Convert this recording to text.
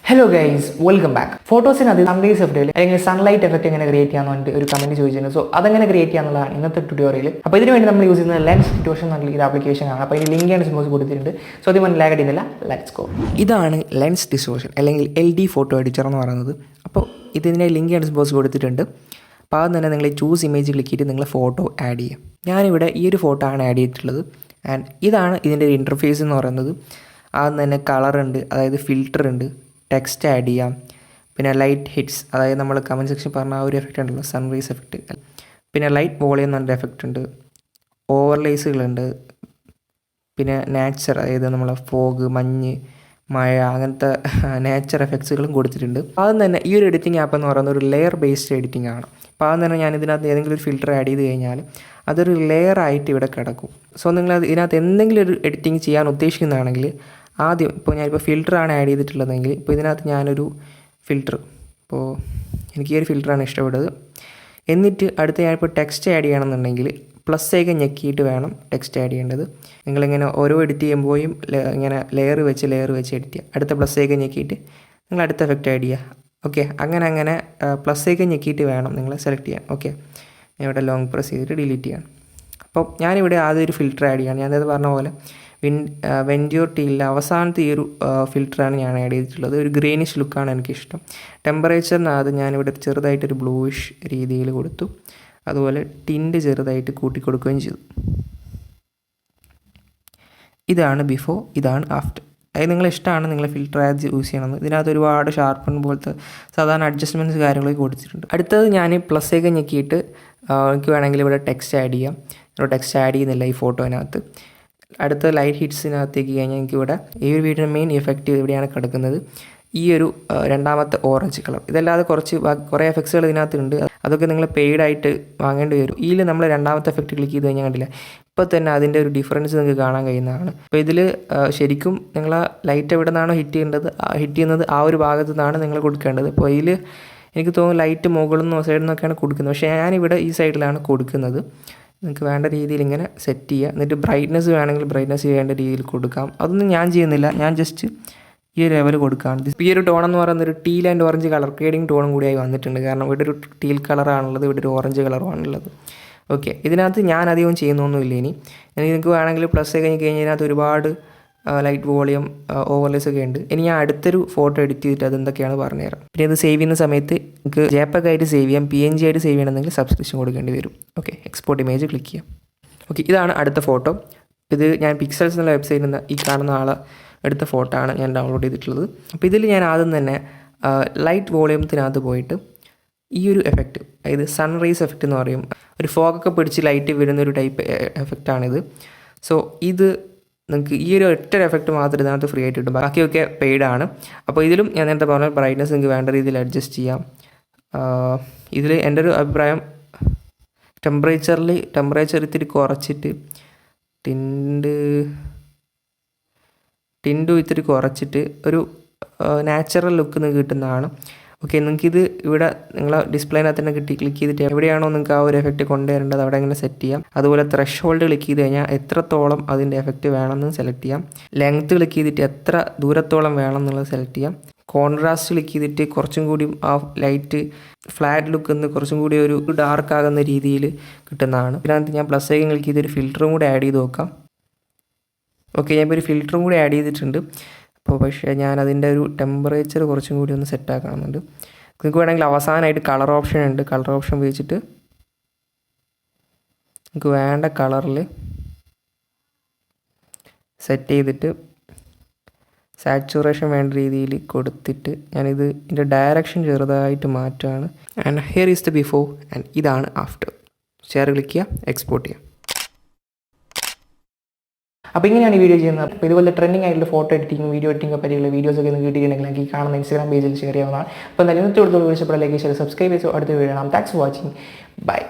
Hello guys, welcome back. ഫോട്ടോസിനകത്ത് sunrise effect അല്ലെങ്കിൽ sunlight effect എങ്ങനെ ക്രിയേറ്റ് ചെയ്യാന്ന് പറഞ്ഞിട്ട് ഒരു കമന്റ് ചോദിച്ചിട്ടുണ്ട്. സോ അതെങ്ങനെ ക്രിയേറ്റ് ചെയ്യാന്നുള്ളതാണ് ഇന്നത്തെ ട്യൂട്ടോറിയൽ. അപ്പോൾ ഇതിന് വേണ്ടി നമ്മൾ യൂസ് ചെയ്യുന്ന ലെൻസ് ഡിസ്റ്റോർഷൻ എന്നുള്ള ഒരു ആപ്ലിക്കേഷൻ ആണ്. അപ്പോൾ ഇതിന് ലിങ്ക് ആൻഡ് സിംബോൾസ് കൊടുത്തിട്ടുണ്ട്. സോ അത് ലാഗ് അടിക്കുന്നില്ല, ലെറ്റ്സ് ഗോ. ഇതാണ് ലെൻസ് ഡിസ്റ്റോർഷൻ അല്ലെങ്കിൽ LD ഫോട്ടോ എഡിറ്റർ എന്ന് പറയുന്നത്. അപ്പോൾ ഇതിൻ്റെ ലിങ്ക് ആൻഡ് സിംബോൾസ് കൊടുത്തിട്ടുണ്ട്. അപ്പോൾ അത് തന്നെ നിങ്ങൾ ചൂസ് ഇമേജ് ക്ലിക്ക് ചെയ്തിട്ട് നിങ്ങൾ ഫോട്ടോ ആഡ് ചെയ്യുക. ഞാനിവിടെ ഈ ഒരു ഫോട്ടോ ആണ് ആഡ് ചെയ്തിട്ടുള്ളത്. ആൻഡ് ഇതാണ് ഇതിൻ്റെ ഒരു ഇൻ്റർഫേസ് എന്ന് പറയുന്നത്. ആദ്യം തന്നെ കളറുണ്ട്, അതായത് ഫിൽറ്റർ ഉണ്ട്, ടെക്സ്റ്റ് ആഡ് ചെയ്യാം, പിന്നെ ലൈറ്റ് ഹിറ്റ്സ്, അതായത് നമ്മൾ കമൻറ്റ് സെക്ഷൻ പറഞ്ഞ ആ ഒരു എഫക്റ്റ് ഉണ്ടല്ലോ, സൺറൈസ് എഫക്റ്റ്, പിന്നെ ലൈറ്റ് വോളിയം എന്ന് പറഞ്ഞ എഫക്റ്റ് ഉണ്ട്, ഓവർലേസുകളുണ്ട്, പിന്നെ നാച്ചർ, അതായത് നമ്മൾ ഫോഗ്, മഞ്ഞ്, മഴ, അങ്ങനത്തെ നേച്ചർ എഫക്ട്സുകളും കൊടുത്തിട്ടുണ്ട്. ആദ്യം തന്നെ ഈ ഒരു എഡിറ്റിംഗ് ആപ്പ് എന്ന് പറയുന്നത് ഒരു ലെയർ ബേസ്ഡ് എഡിറ്റിംഗ് ആണ്. അപ്പോൾ ആദ്യം തന്നെ ഞാൻ ഇതിനകത്ത് ഏതെങ്കിലും ഒരു ഫിൽറ്റർ ആഡ് ചെയ്ത് കഴിഞ്ഞാൽ അതൊരു ലെയർ ആയിട്ട് ഇവിടെ കിടക്കും. സോ നിങ്ങൾ ഇതിനകത്ത് എന്തെങ്കിലും ഒരു എഡിറ്റിംഗ് ചെയ്യാൻ ഉദ്ദേശിക്കുന്നതാണെങ്കിൽ ആദ്യം ഇപ്പോൾ ഞാനിപ്പോൾ ഫിൽറ്ററാണ് ആഡ് ചെയ്തിട്ടുള്ളതെങ്കിൽ ഇപ്പോൾ ഇതിനകത്ത് ഞാനൊരു ഫിൽറ്റർ, ഇപ്പോൾ എനിക്ക് ഈ ഒരു ഫിൽറ്ററാണ് ഇഷ്ടപ്പെട്ടത്. എന്നിട്ട് അടുത്ത് ഞാനിപ്പോൾ ടെക്സ്റ്റ് ആഡ് ചെയ്യണമെന്നുണ്ടെങ്കിൽ +ഒക്കെ ഞെക്കിയിട്ട് വേണം ടെക്സ്റ്റ് ആഡ് ചെയ്യേണ്ടത്. നിങ്ങളിങ്ങനെ ഓരോ എഡിറ്റ് ചെയ്യുമ്പോഴും ഇങ്ങനെ ലെയർ വെച്ച് എഡിറ്റ് ചെയ്യുക. അടുത്ത +ഒക്കെ ഞെക്കിയിട്ട് നിങ്ങൾ അടുത്ത എഫക്റ്റ് ആഡ് ചെയ്യുക. ഓക്കെ, അങ്ങനെ +ഒക്കെ ഞെക്കിയിട്ട് വേണം നിങ്ങൾ സെലക്ട് ചെയ്യാൻ. ഓക്കെ, ഇവിടെ ലോങ് പ്രസ് ചെയ്തിട്ട് ഡിലീറ്റ് ചെയ്യാം. അപ്പോൾ ഞാനിവിടെ ആദ്യം ഒരു ഫിൽറ്റർ ആഡ് ചെയ്യണം. ഞാനത് പറഞ്ഞ പോലെ വെൻറ്റ്യൂർ ടീലിലെ അവസാനത്തെ ഈ ഒരു ഫിൽറ്ററാണ് ഞാൻ ആഡ് ചെയ്തിട്ടുള്ളത്. ഒരു ഗ്രീനിഷ് ലുക്കാണ് എനിക്കിഷ്ടം. ടെമ്പറേച്ചറിനകത്ത് ഞാനിവിടെ ചെറുതായിട്ടൊരു ബ്ലൂയിഷ് രീതിയിൽ കൊടുത്തു. അതുപോലെ ടിൻറ്റ് ചെറുതായിട്ട് കൂട്ടിക്കൊടുക്കുകയും ചെയ്തു. ഇതാണ് ബിഫോർ, ഇതാണ് ആഫ്റ്റർ. അതായത് നിങ്ങളിഷ്ടമാണ് നിങ്ങൾ ഫിൽറ്റർ ആഡ് യൂസ് ചെയ്യണമെന്ന്. ഇതിനകത്ത് ഒരുപാട് ഷാർപ്പൺ പോലത്തെ സാധാരണ അഡ്ജസ്റ്റ്മെൻറ്റ്സ് കാര്യങ്ങളൊക്കെ കൊടുത്തിട്ടുണ്ട്. അടുത്തത് ഞാൻ +ഒക്കെ ഞെക്കിയിട്ട് എനിക്ക് വേണമെങ്കിൽ ഇവിടെ ടെക്സ്റ്റ് ആഡ് ചെയ്യാം. ഇവിടെ ടെക്സ്റ്റ് ആഡ് ചെയ്യുന്നില്ല ഈ ഫോട്ടോയിനകത്ത്. അടുത്ത ലൈറ്റ് ഹിറ്റ്സിനകത്തേക്ക് കഴിഞ്ഞാൽ എനിക്കിവിടെ ഈ ഒരു വീഡിയോയുടെ മെയിൻ എഫക്റ്റ് ഇവിടെയാണ് കിടക്കുന്നത്, ഈ ഒരു രണ്ടാമത്തെ ഓറഞ്ച് കളർ. ഇതല്ലാതെ കുറേ എഫക്ട്സുകൾ ഇതിനകത്തുണ്ട്. അതൊക്കെ നിങ്ങൾ പെയ്ഡായിട്ട് വാങ്ങേണ്ടി വരും. ഇതിൽ നമ്മൾ രണ്ടാമത്തെ എഫക്റ്റ് ക്ലിക്ക് ചെയ്ത് കഴിഞ്ഞാൽ കണ്ടില്ല, ഇപ്പോൾ തന്നെ അതിൻ്റെ ഒരു ഡിഫറൻസ് നിങ്ങൾക്ക് കാണാൻ കഴിയുന്നതാണ്. അപ്പോൾ ഇതിൽ ശരിക്കും നിങ്ങൾ ലൈറ്റ് എവിടെ നിന്നാണോ ഹിറ്റ് ചെയ്യുന്നത് ആ ഒരു ഭാഗത്തു നിന്നാണ് നിങ്ങൾ കൊടുക്കേണ്ടത്. അപ്പോൾ ഇതിൽ എനിക്ക് തോന്നുന്നു ലൈറ്റ് മുകളിൽ നിന്നോ സൈഡിൽ നിന്നൊക്കെയാണ് കൊടുക്കുന്നത്. പക്ഷേ ഞാനിവിടെ ഈ സൈഡിലാണ് കൊടുക്കുന്നത്. നിങ്ങൾക്ക് വേണ്ട രീതിയിൽ ഇങ്ങനെ സെറ്റ് ചെയ്യുക. എന്നിട്ട് ബ്രൈറ്റ്നസ് വേണമെങ്കിൽ ബ്രൈറ്റ്നസ് ചെയ്യേണ്ട രീതിയിൽ കൊടുക്കാം. അതൊന്നും ഞാൻ ചെയ്യുന്നില്ല, ഞാൻ ജസ്റ്റ് ഈ ഒരു ലെവൽ കൊടുക്കുകയാണ്. ഈ ഒരു ടോൺ എന്ന് പറയുന്നത് ഒരു teal and orange colour grading ടോണും കൂടിയായി വന്നിട്ടുണ്ട്. കാരണം ഇവിടെ ഒരു ടീൽ കളറാണുള്ളത്, ഇവിടെ ഒരു ഓറഞ്ച് കളറുമാണുള്ളത്. ഓക്കെ, ഇതിനകത്ത് ഞാൻ അധികം ചെയ്യുന്നൊന്നുമില്ല. ഇനി നിങ്ങൾക്ക് വേണമെങ്കിൽ +ഒക്കെ കഴിഞ്ഞാൽ ഇതിനകത്ത് ഒരുപാട് ലൈറ്റ് വോളിയം ഓവർലേസ് ഒക്കെ ഉണ്ട്. ഇനി ഞാൻ അടുത്തൊരു ഫോട്ടോ എഡിറ്റ് ചെയ്തിട്ട് അതെന്തൊക്കെയാണ് പറഞ്ഞുതരാം. പിന്നെ ഇത് സേവ് ചെയ്യുന്ന സമയത്ത് നിങ്ങൾക്ക് JPEG ആയിട്ട് സേവ് ചെയ്യാം, PNG ആയിട്ട് സേവ് ചെയ്യണമെങ്കിൽ സബ്സ്ക്രിപ്ഷൻ കൊടുക്കേണ്ടി വരും. ഓക്കെ, എക്സ്പോർട്ട് ഇമേജ് ക്ലിക്ക് ചെയ്യാം. ഓക്കെ, ഇതാണ് അടുത്ത ഫോട്ടോ. ഇത് ഞാൻ പിക്സൽസ് എന്നുള്ള വെബ്സൈറ്റിൽ നിന്ന് ഈ കാണുന്ന ആളെ എടുത്ത ഫോട്ടോ ആണ് ഞാൻ ഡൗൺലോഡ് ചെയ്തിട്ടുള്ളത്. അപ്പോൾ ഇതിൽ ഞാൻ ആദ്യം തന്നെ ലൈറ്റ് വോളിയത്തിനകത്ത് പോയിട്ട് ഈ ഒരു എഫക്റ്റ്, അതായത് സൺറൈസ് എഫക്റ്റ് എന്ന് പറയും, ഒരു ഫോഗൊക്കെ പിടിച്ച് ലൈറ്റ് വരുന്നൊരു ടൈപ്പ് എഫക്റ്റാണിത്. സോ ഇത് നിങ്ങൾക്ക് ഈ ഒരു ഒറ്റ എഫക്റ്റ് മാത്രം ഇതിനകത്ത് ഫ്രീ ആയിട്ട് കിട്ടും, ബാക്കിയൊക്കെ പെയ്ഡാണ്. അപ്പോൾ ഇതിലും ഞാൻ നേരത്തെ പറഞ്ഞ ബ്രൈറ്റ്നസ് നിങ്ങൾക്ക് വേണ്ട രീതിയിൽ അഡ്ജസ്റ്റ് ചെയ്യാം. ഇതിൽ എൻ്റെ ഒരു അഭിപ്രായം ടെമ്പറേച്ചർ ഇത്തിരി കുറച്ചിട്ട് ടിൻറ്റു ഇത്തിരി കുറച്ചിട്ട് ഒരു നാച്ചുറൽ ലുക്ക് നിങ്ങൾക്ക് കിട്ടുന്നതാണ്. ഓക്കെ, നിങ്ങൾക്കിത് ഇവിടെ നിങ്ങളെ ഡിസ്പ്ലേനകത്ത് തന്നെ ക്ലിക്ക് ചെയ്തിട്ട് എവിടെയാണോ നിങ്ങൾക്ക് ആ ഒരു എഫക്റ്റ് കൊണ്ടുവരേണ്ടത് അവിടെ ഇങ്ങനെ സെറ്റ് ചെയ്യാം. അതുപോലെ ത്രെഷ് ക്ലിക്ക് ചെയ്ത് കഴിഞ്ഞാൽ എത്രത്തോളം അതിൻ്റെ എഫക്റ്റ് വേണമെന്ന് സെലക്ട് ചെയ്യാം. ലെങ്ത്ത് ക്ലിക്ക് ചെയ്തിട്ട് എത്ര ദൂരത്തോളം വേണം എന്നുള്ളത് സെലക്ട് ചെയ്യാം. കോൺട്രാസ്റ്റ് ക്ലിക്ക് ചെയ്തിട്ട് കുറച്ചും കൂടി ആ ലൈറ്റ് ഫ്ലാറ്റ് ലുക്ക് നിന്ന് കുറച്ചും കൂടി ഒരു ഡാർക്ക് ആകുന്ന രീതിയിൽ കിട്ടുന്നതാണ്. ഇതിനകത്ത് ഞാൻ +ഒക്കെ ക്ലിക്ക് ചെയ്തൊരു ഫിൽറ്ററും കൂടി ആഡ് ചെയ്ത് നോക്കാം. ഓക്കെ, ഞാനിപ്പോൾ ഒരു ഫിൽറ്ററും കൂടി ആഡ് ചെയ്തിട്ടുണ്ട്. അപ്പോൾ പക്ഷേ ഞാൻ അതിൻ്റെ ഒരു ടെമ്പറേച്ചർ കുറച്ചും കൂടി ഒന്ന് സെറ്റ് ആക്കണമെന്നുണ്ട്. നിങ്ങൾക്ക് വേണമെങ്കിൽ അവസാനമായിട്ട് കളർ ഓപ്ഷൻ ഉണ്ട്. കളർ ഓപ്ഷൻ ഉപയോഗിച്ചിട്ട് നിങ്ങൾക്ക് വേണ്ട കളറിൽ സെറ്റ് ചെയ്തിട്ട് സാച്ചുറേഷൻ വേണ്ട രീതിയിൽ കൊടുത്തിട്ട് ഞാനിത് ഇതിൻ്റെ ഡയറക്ഷൻ ചെറുതായിട്ട് മാറ്റുകയാണ്. And here is the before and ഇതാണ് ആഫ്റ്റർ. ഷെയർ ക്ലിക്ക് ചെയ്യുക, എക്സ്പോർട്ട് ചെയ്യുക. അപ്പോൾ ഇങ്ങനെയാണ് ഈ വീഡിയോ ചെയ്യുന്നത്. അപ്പോൾ ഇതുപോലെ ട്രെൻഡിങ് ആയിട്ടുള്ള ഫോട്ടോ എഡിറ്റിംഗ്, വീഡിയോ എഡിറ്റിംഗ് പറ്റിയുള്ള വീഡിയോസൊക്കെ നിങ്ങൾക്ക് കിട്ടിയിട്ടുണ്ടെങ്കിൽ ഈ കാണുന്ന Instagram പേജിൽ ഷെയർ ചെയ്യാവുന്നതാണ്. അപ്പോൾ എന്തായാലും ഇന്നത്തെ വിളിച്ചപ്പോൾ ലൈക്ക്, ഷെയർ, സബ്സ്ക്രൈബ് ചെയ്ത് അടുത്ത വീഡിയോ കാണാം. Thanks for watching. ബൈ.